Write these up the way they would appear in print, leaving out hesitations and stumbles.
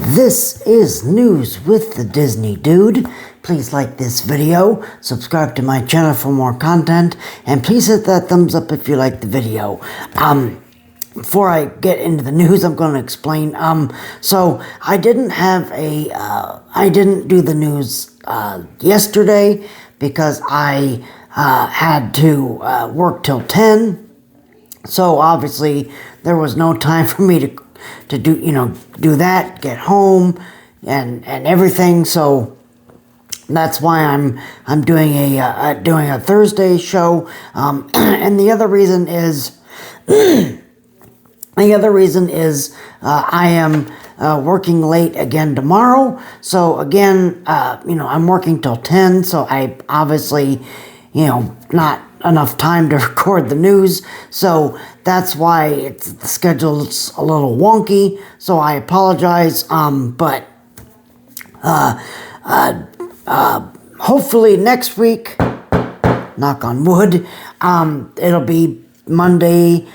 This is News with the Disney Dude. Please like this video, subscribe to my channel for more content, and please hit that thumbs up if you like the video. Before I get into the news, I'm going to explain. So I didn't have I didn't do the news yesterday because I had to work till 10. So obviously there was no time for me to do that, get home and everything. So that's why I'm doing a Thursday show. And the other reason is I am working late again tomorrow. So again, I'm working till 10. So I obviously, not enough time to record the news, so that's why the schedule's a little wonky, so I apologize, but hopefully next week, knock on wood, it'll be Monday,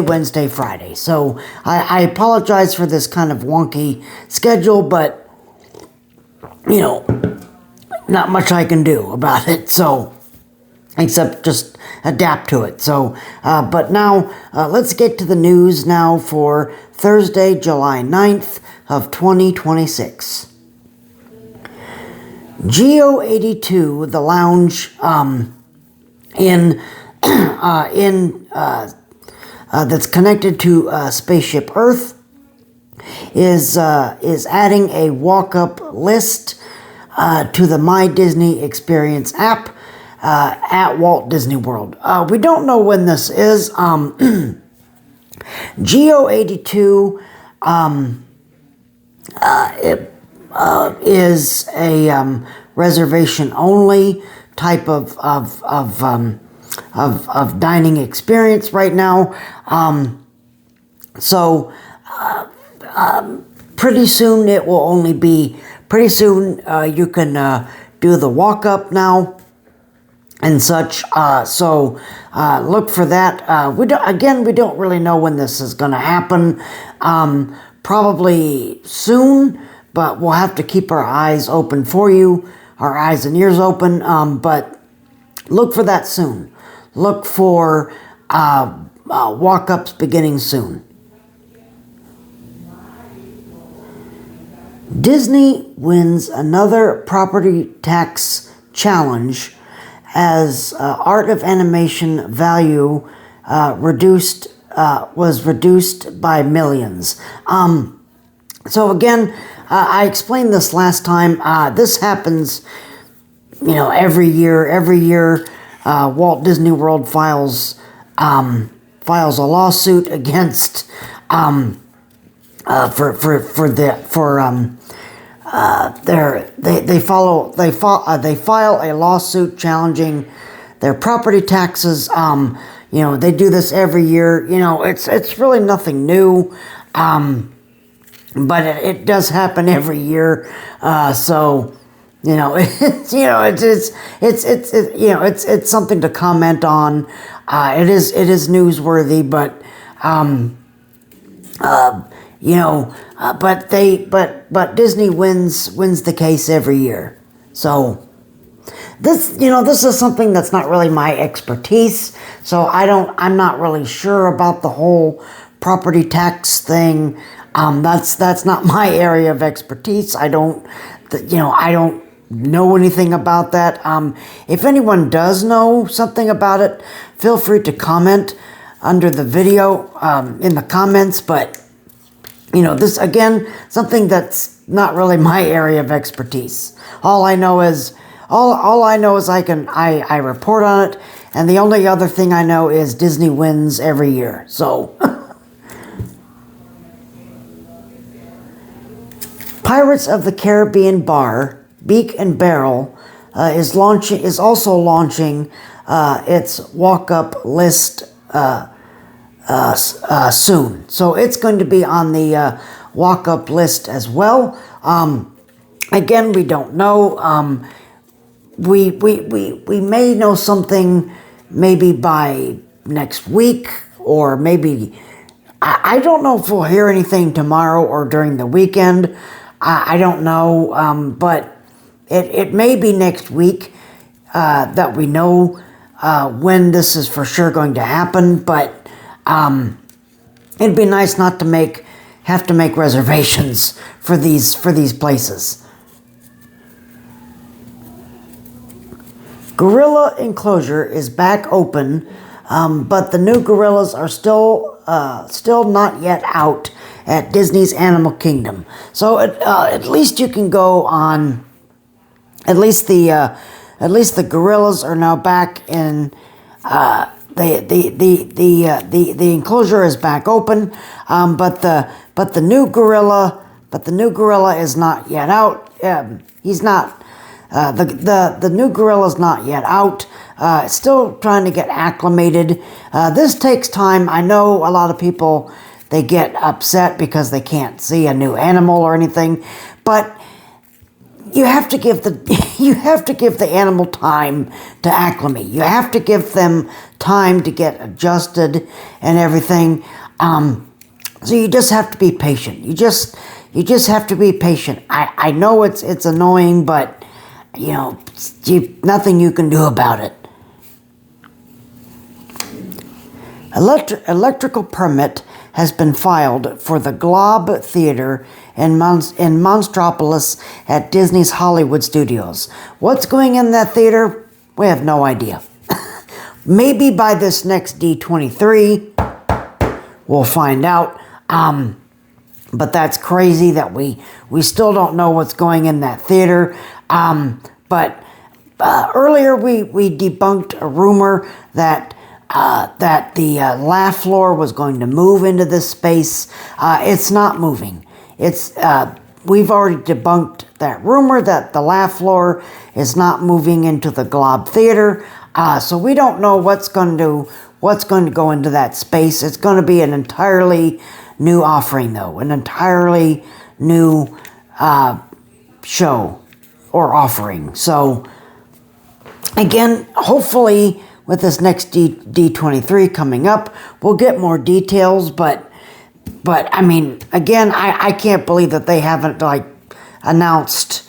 Wednesday, Friday, so I apologize for this kind of wonky schedule, but, not much I can do about it, so except just adapt to it. So, but now, let's get to the news now for Thursday, July 9th of 2026. Geo82, the lounge, that's connected to Spaceship Earth, is adding a walk-up list to the My Disney Experience app at Walt Disney World. We don't know when this is. Geo82 is a reservation only type of dining experience right now. So pretty soon it will only be. Pretty soon you can do the walk up now and such, so look for that. We don't really know when this is going to happen. Probably soon, but we'll have to keep our eyes open for you, our eyes and ears open. But look for that soon. Look for walk-ups beginning soon. Disney wins another property tax challenge as Art of Animation value was reduced by millions. So again, I explained this last time. This happens, every year. Every year, Walt Disney World files a lawsuit against they file a lawsuit challenging their property taxes. They do this every year. It's really nothing new, but it does happen every year. So it's something to comment on. It is newsworthy, but but Disney wins the case every year. So this is something that's not really my expertise. So I'm not really sure about the whole property tax thing. That's not my area of expertise. I don't know anything about that. If anyone does know something about it, feel free to comment under the video in the comments, but this, again, something that's not really my area of expertise. All I know is I report on it, and the only other thing I know is Disney wins every year. So Pirates of the Caribbean bar Beak and Barrel is also launching its walk-up list soon. So it's going to be on the walk-up list as well. Again, we don't know. We may know something maybe by next week, or maybe I don't know if we'll hear anything tomorrow or during the weekend. I don't know, but it may be next week that we know when this is for sure going to happen. But it'd be nice not to have to make reservations for these places. Gorilla Enclosure is back open, but the new gorillas are still not yet out at Disney's Animal Kingdom. So at least you can go on. At least the gorillas are now back in. The enclosure is back open, but the new gorilla is not yet out. He's not. The new gorilla's not yet out. Still trying to get acclimated. This takes time. I know a lot of people, they get upset because they can't see a new animal or anything, but you have to give the animal time to acclimate. You have to give them time to get adjusted and everything. So you just have to be patient. You just have to be patient. I know it's annoying, but nothing you can do about it. Electrical permit has been filed for the Globe Theater in Monstropolis at Disney's Hollywood Studios. What's going in that theater? We have no idea. Maybe by this next D23, we'll find out. But that's crazy that we still don't know what's going in that theater. But earlier we debunked a rumor that the laugh floor was going to move into this space. It's not moving. We've already debunked that rumor that the laugh floor is not moving into the Globe Theater. So we don't know what's going to go into that space. It's going to be an entirely new offering, though, an entirely new show or offering. So again, hopefully with this next D23 coming up, we'll get more details. But I mean, again, I can't believe that they haven't announced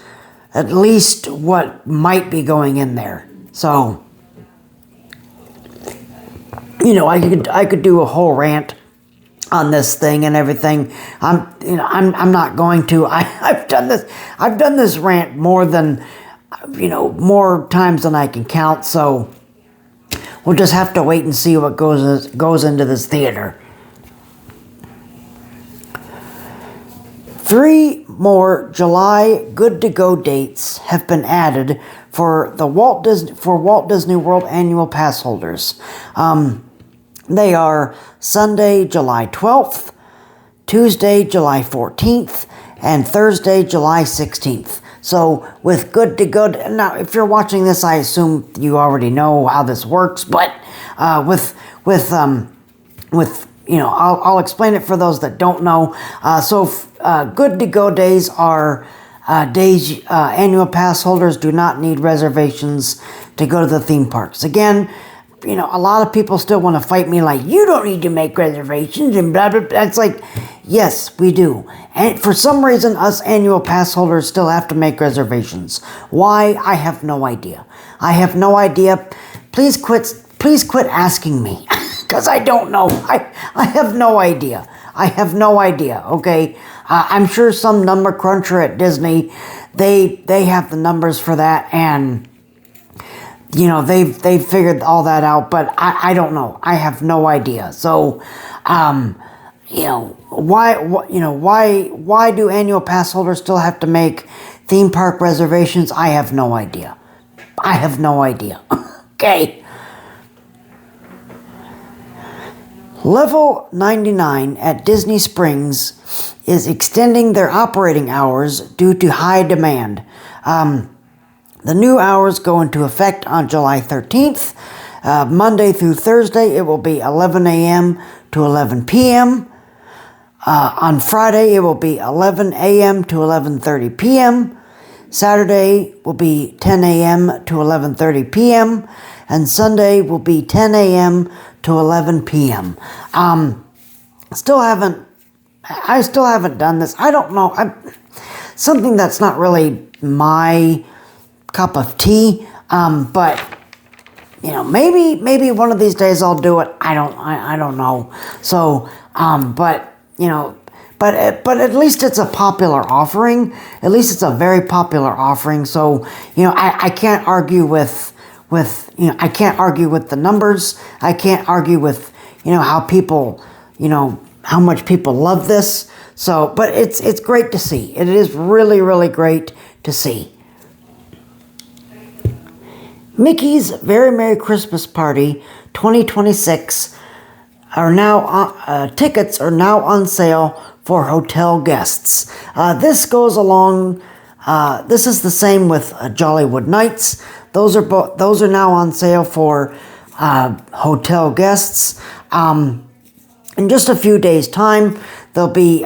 at least what might be going in there. So I could do a whole rant on this thing and everything. I'm not going to. I've done this rant more times than I can count. So we'll just have to wait and see what goes into this theater. 3 more July good to go dates have been added for Walt Disney World annual pass holders. They are Sunday, July 12th, Tuesday, July 14th, and Thursday, July 16th. So with good to go, now if you're watching this, I assume you already know how this works, but I'll explain it for those that don't know. Good to go days are days annual pass holders do not need reservations to go to the theme parks. Again, a lot of people still want to fight me like, you don't need to make reservations and blah, blah, blah. It's like, yes, we do. And for some reason, us annual pass holders still have to make reservations. Why? I have no idea. I have no idea. Please quit asking me, because I don't know. I have no idea. I have no idea, okay? I'm sure some number cruncher at Disney, they have the numbers for that, and they've figured all that out, but I don't know. I have no idea. So, why do annual pass holders still have to make theme park reservations? I have no idea. I have no idea. Okay. Level 99 at Disney Springs is extending their operating hours due to high demand. The new hours go into effect on July 13th. Monday through Thursday, it will be 11 a.m. to 11 p.m. On Friday, it will be 11 a.m. to 11:30 p.m. Saturday will be 10 a.m. to 11:30 p.m. And Sunday will be 10 a.m. to 11 p.m. still haven't, I still haven't done this. I don't know. Something that's not really my cup of tea. But you know, maybe one of these days I'll do it. I don't know. So, but you know, but at least it's a popular offering. At least it's a very popular offering. So, you know, I can't argue with you know, I can't argue with the numbers. I can't argue with, you know, how people, you know, how much people love this. So, but it's great to see. It is really, really great to see. Mickey's Very Merry Christmas Party 2026 are now tickets are now on sale for hotel guests. This goes along. This is the same with Jollywood Nights. Those are now on sale for hotel guests. In just a few days' time, they'll be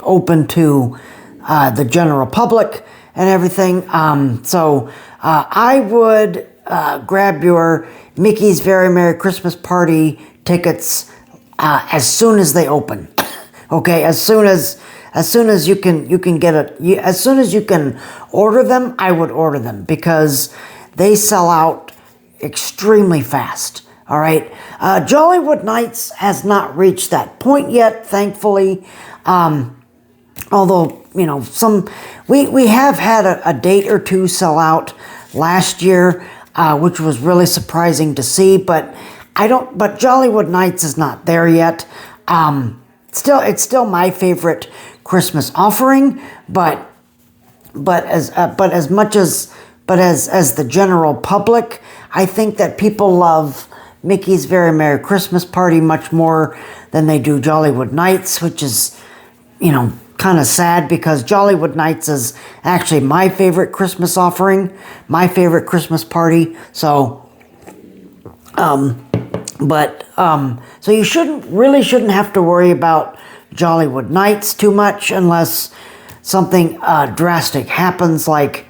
open to the general public and everything. So I would grab your Mickey's Very Merry Christmas Party tickets as soon as they open. Okay, as soon as you can get it, as soon as you can order them, I would order them because they sell out extremely fast. All right, Jollywood Nights has not reached that point yet, thankfully. Although, you know, we have had a date or two sell out last year, which was really surprising to see. But but Jollywood Nights is not there yet. It's still my favorite Christmas offering, but as the general public, I think that people love Mickey's Very Merry Christmas Party much more than they do Jollywood Nights, which is, you know, kind of sad because Jollywood Nights is actually my favorite Christmas offering, my favorite Christmas party. So, so you really shouldn't have to worry about Jollywood Nights too much unless something drastic happens, like,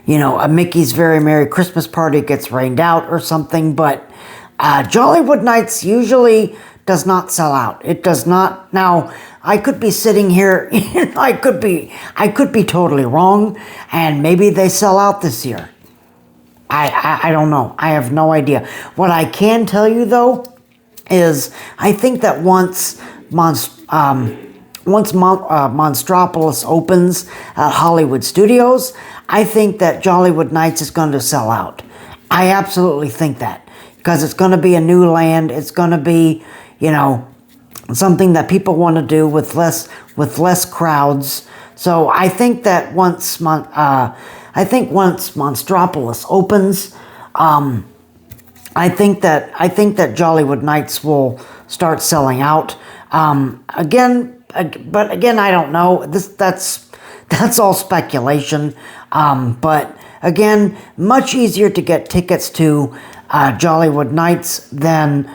you know, a Mickey's Very Merry Christmas Party gets rained out or something. But Jollywood Nights usually does not sell out. It does not. Now, I could be sitting here, I could be totally wrong, and maybe they sell out this year. I don't know. I have no idea. What I can tell you though is I think that once Monstropolis opens at Hollywood Studios, I think that Jollywood Nights is going to sell out. I absolutely think that, because it's going to be a new land. It's going to be, you know, something that people want to do with less crowds. So I think that once Monstropolis opens, I think that Jollywood Nights will start selling out. But again, I don't know. That's all speculation. But again, much easier to get tickets to Jollywood Nights than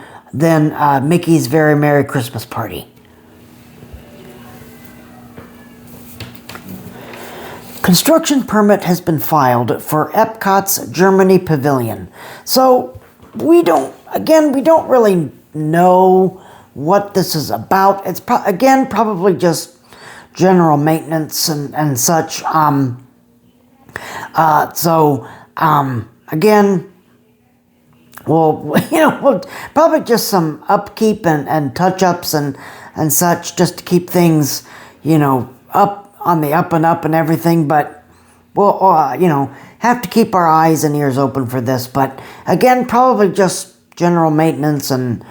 Mickey's Very Merry Christmas Party. Construction permit has been filed for Epcot's Germany Pavilion. So we don't really know what this is about. It's probably just general maintenance and such. Again, well, you know, we'll probably just some upkeep and touch-ups and such, just to keep things, you know, up on the up and up and everything. But we'll, you know, have to keep our eyes and ears open for this. But again, probably just general maintenance and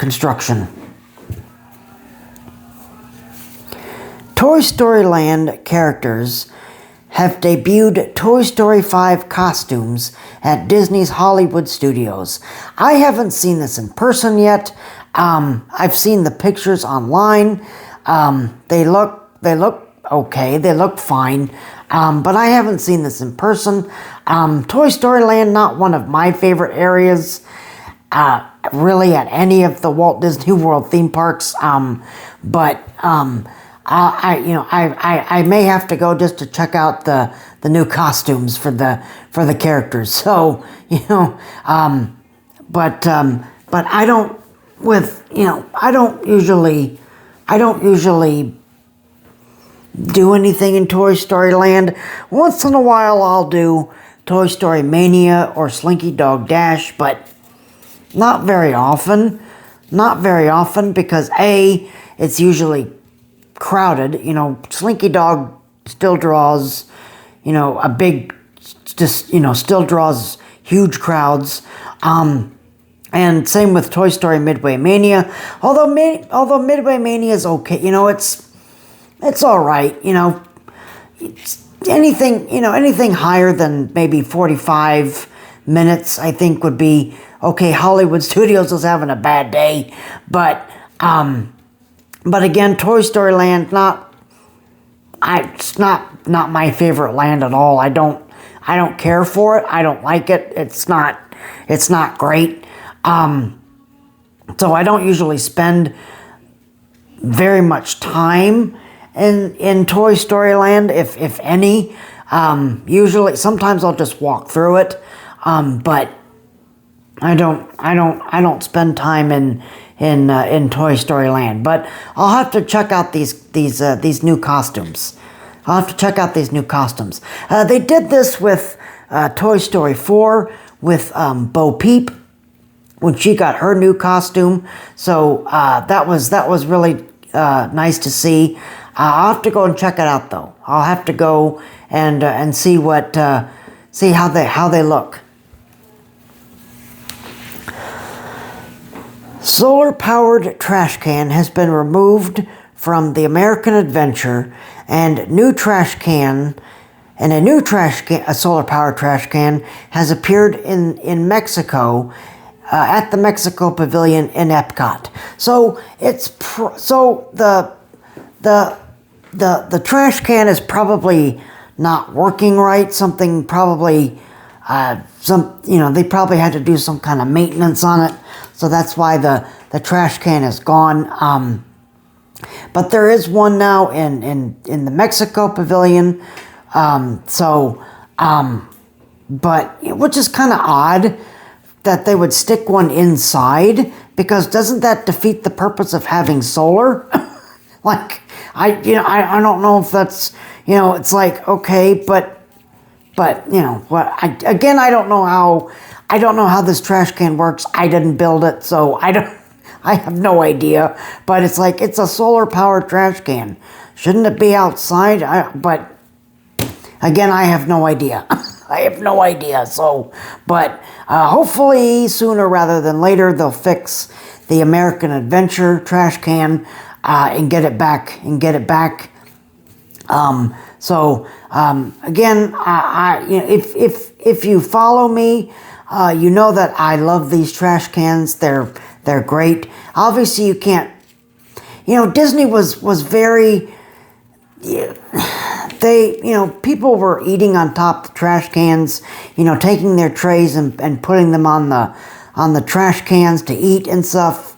construction. Toy Story Land characters have debuted Toy Story 5 costumes at Disney's Hollywood Studios. I haven't seen this in person yet. I've seen the pictures online. They look okay. They look fine. But I haven't seen this in person. Toy Story Land, not one of my favorite areas, really, at any of the Walt Disney World theme parks. I may have to go just to check out the new costumes for the characters. So, you know, but I don't, I don't usually do anything in Toy Story Land. Once in a while I'll do Toy Story Mania or Slinky Dog Dash, but not very often. Not very often because A, it's usually crowded. Slinky Dog still draws, still draws huge crowds. And same with Toy Story Midway Mania. Although Midway Mania is okay, it's all right. Anything higher than maybe 45 minutes, I think would be okay. Hollywood Studios is having a bad day, but again, Toy Story Land, it's not my favorite land at all. I don't care for it. I don't like it. It's not great. So I don't usually spend very much time in Toy Story Land, if any. Usually, sometimes I'll just walk through it, but I don't spend time in Toy Story Land. But I'll have to check out these new costumes. I'll have to check out these new costumes. They did this with Toy Story 4 with Bo Peep when she got her new costume. So that was really nice to see. I'll have to go and check it out though. I'll have to go and see how they look. Solar-powered trash can has been removed from the American Adventure, and a new solar-powered trash can has appeared in Mexico at the Mexico Pavilion in Epcot. So the trash can is probably not working right. Something probably they probably had to do some kind of maintenance on it. So that's why the trash can is gone. But there is one now in the Mexico Pavilion. But which is kind of odd that they would stick one inside, because doesn't that defeat the purpose of having solar? Like, I don't know if that's, it's like, okay, but what, I don't know how this trash can works. I didn't build it, so I have no idea. But it's like, it's a solar powered trash can. Shouldn't it be outside? But again, I have no idea. I have no idea. So, but hopefully sooner rather than later, they'll fix the American Adventure trash can and get it back. Again, if you follow me, you know that I love these trash cans. They're great. Obviously, you can't. Disney was very. People were eating on top of trash cans. Taking their trays and putting them on the trash cans to eat and stuff.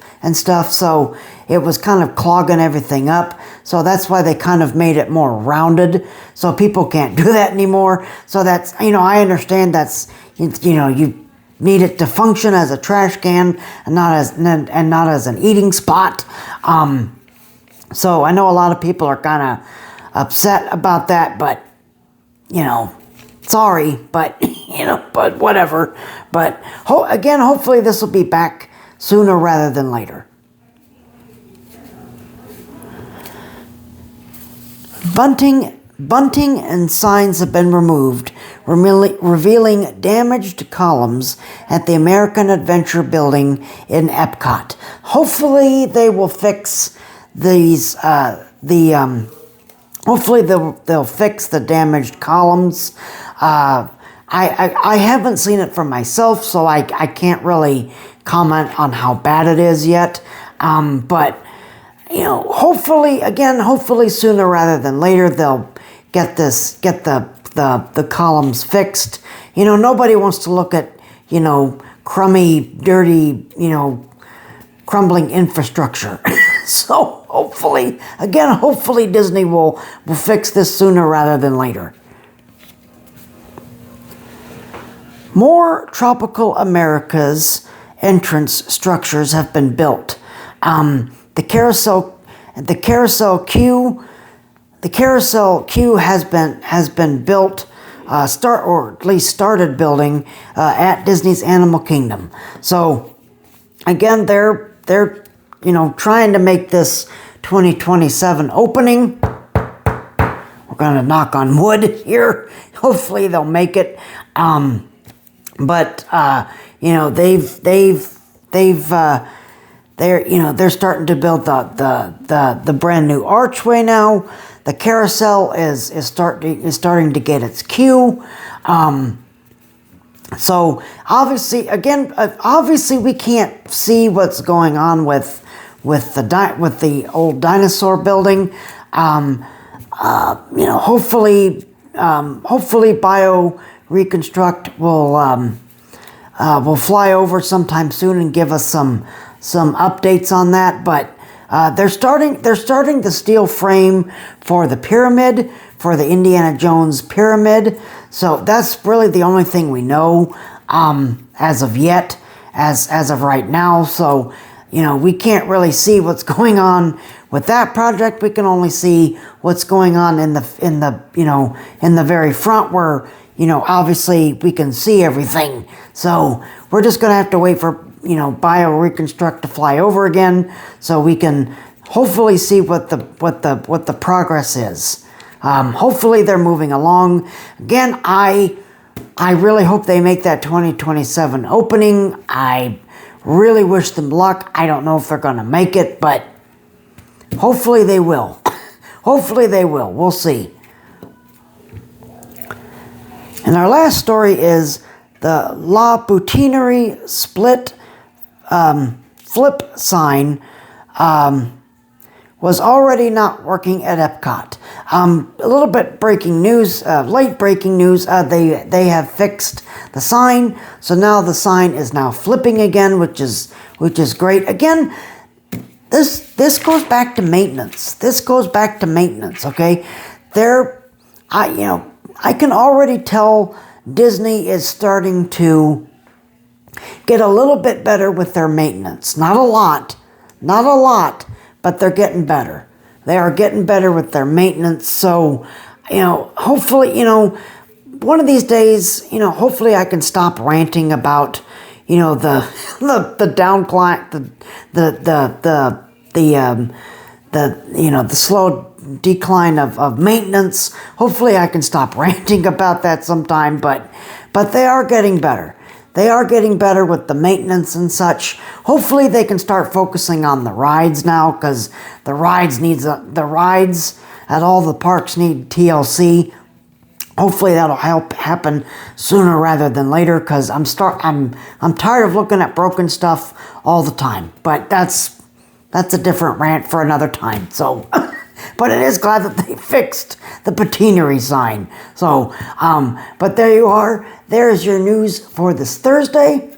So it was kind of clogging everything up. So that's why they kind of made it more rounded. So people can't do that anymore. So that's, I understand that's, you need it to function as a trash can and not as an eating spot. So I know a lot of people are kind of upset about that, but, sorry, but, but whatever. But again, hopefully this will be back sooner rather than later. Bunting and signs have been removed, revealing damaged columns at the American Adventure building in Epcot. Hopefully they will fix these. Hopefully they'll fix the damaged columns. I haven't seen it for myself, so I can't really comment on how bad it is yet. But hopefully sooner rather than later they'll get the columns fixed. Nobody wants to look at crummy, dirty, crumbling infrastructure. So hopefully Disney will fix this sooner rather than later. More Tropical Americas entrance structures have been built. The carousel queue has been built, or at least started building at Disney's Animal Kingdom. So again, they're trying to make this 2027 opening. We're gonna knock on wood here. Hopefully they'll make it. But they're starting to build the brand new archway now. The carousel is starting to get its queue. So obviously we can't see what's going on with the old dinosaur building. Hopefully Bio Reconstruct will fly over sometime soon and give us some updates on that. But they're starting the steel frame for the pyramid, for the Indiana Jones pyramid. So that's really the only thing we know as of yet, as of right now. So we can't really see what's going on with that project. We can only see what's going on in the very front, where obviously we can see everything. So we're just gonna have to wait for Bio Reconstruct to fly over again, so we can hopefully see what the progress is. Hopefully they're moving along. Again, I really hope they make that 2027 opening. I really wish them luck. I don't know if they're gonna make it, but hopefully they will. Hopefully they will. We'll see. And our last story is the La Boutinerie split flip sign was already not working at Epcot. A little bit breaking news, late breaking news. They have fixed the sign, so now the sign is now flipping again, which is great. Again, this goes back to maintenance. This goes back to maintenance. Okay, I can already tell Disney is starting to get a little bit better with their maintenance. Not a lot, but they're getting better. They are getting better with their maintenance. So, hopefully, one of these days, hopefully I can stop ranting about, the downcline, the slow decline of maintenance. Hopefully I can stop ranting about that sometime, but they are getting better. They are getting better with the maintenance and such. Hopefully they can start focusing on the rides now, because the rides at all the parks need TLC. Hopefully that'll happen sooner rather than later, because I'm tired of looking at broken stuff all the time. But that's a different rant for another time. So, but it is glad that they fixed the Boutinerie sign. So, but there you are. There's your news for this Thursday.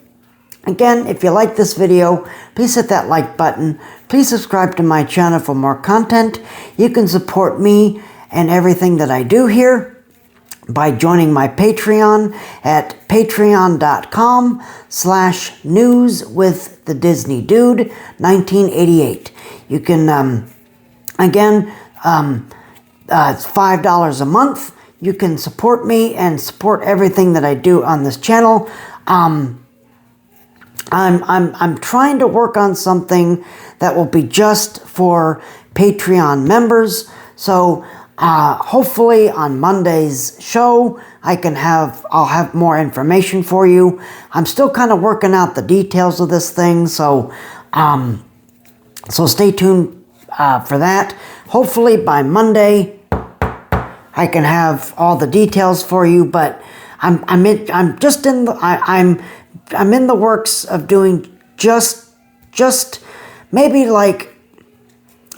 Again, if you like this video, please hit that like button. Please subscribe to my channel for more content. You can support me and everything that I do here by joining my Patreon at patreon.com/newswiththedisneydude 1988. You can, it's $5 a month. You can support me and support everything that I do on this channel. I'm trying to work on something that will be just for Patreon members. So hopefully on Monday's show I'll have more information for you. I'm still kind of working out the details of this thing, so stay tuned for that. Hopefully by Monday I can have all the details for you, but I'm in the works of doing just maybe like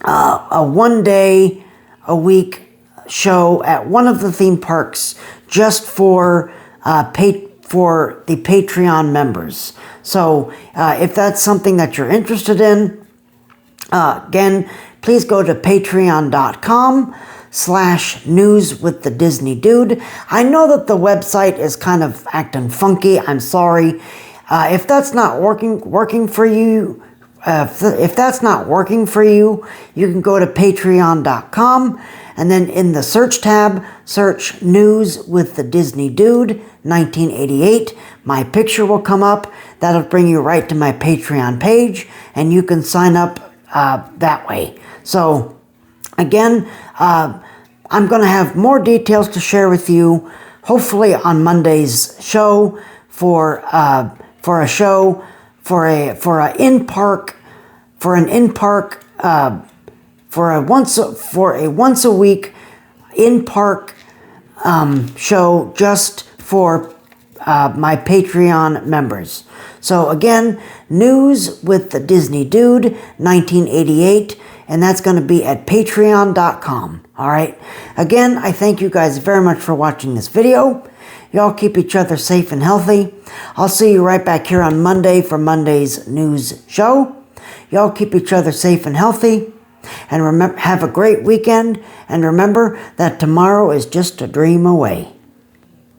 a 1 day a week show at one of the theme parks, just for the Patreon members. So if that's something that you're interested in, again, please go to patreon.com/newswiththedisneydude. I know that the website is kind of acting funky. I'm sorry. If that's not working for you, if that's not working for you, you can go to patreon.com, and then in the search tab, search News with the Disney Dude 1988. My picture will come up. That'll bring you right to my Patreon page, and you can sign up that way. So again, I'm going to have more details to share with you, hopefully on Monday's show for a once a week in-park show just for my Patreon members. So again, News with the Disney Dude 1988, and that's going to be at patreon.com. Alright, again, I thank you guys very much for watching this video. Y'all keep each other safe and healthy. I'll see you right back here on Monday for Monday's news show. Y'all keep each other safe and healthy. And remember, have a great weekend. And remember that tomorrow is just a dream away.